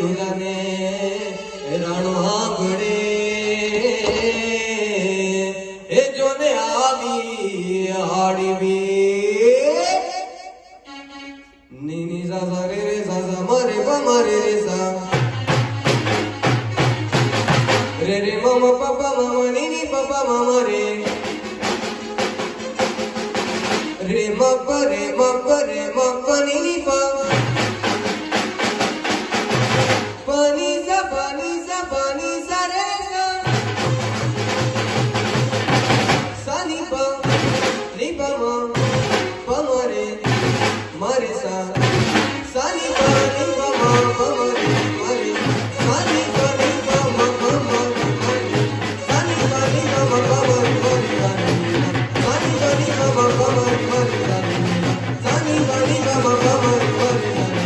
रुदने राणो आंगणे ए जोने आवी आड़वी नीनी सा रे रे सा मरे प मरे रे सा रे रे मम पपा मम नीनी पपा मम रे रे मप रे मप रे मप नीनी प pani sa re sa sa ni pa ma pa ma re ma re sa sa ni pa ma pa ma re ma re sa ni pa ma pa ma ma re sa ni pa ma pa ma re ma re sa ni pa ma pa ma re ma re sa ni pa ma pa ma re ma re sa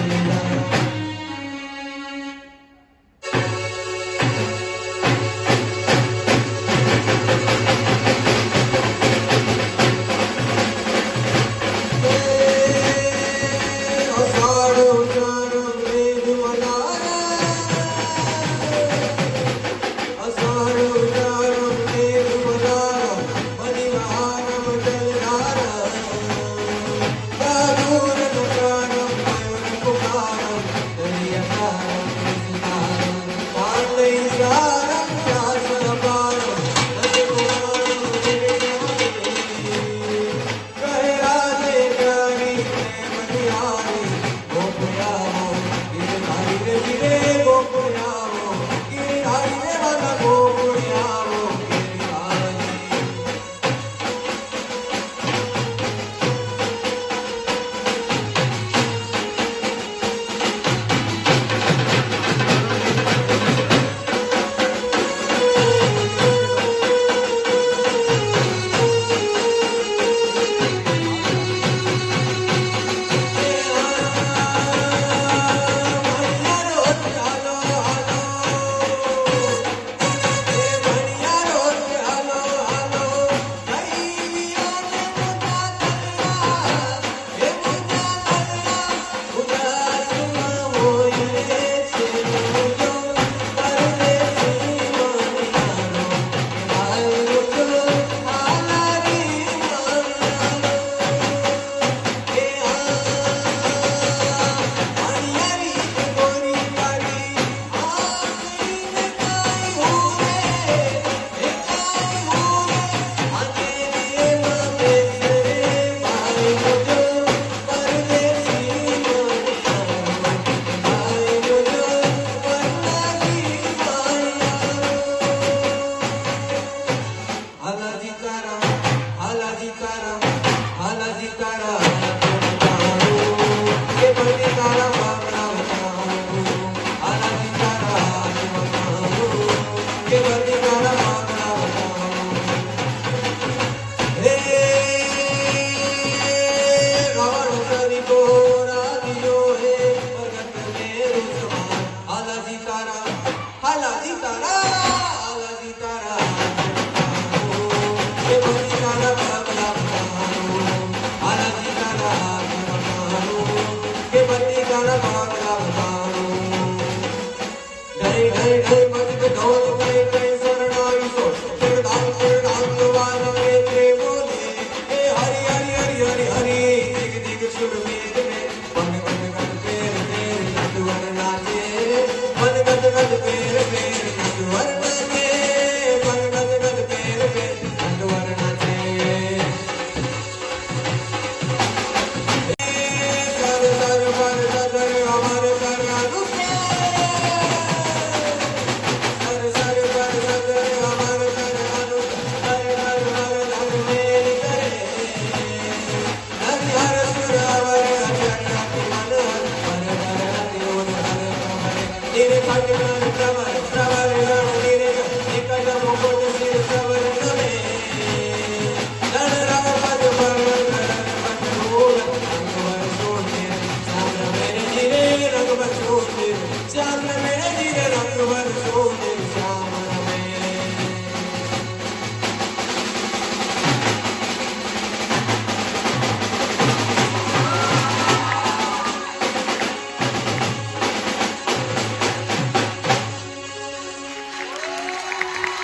Dile pa' que me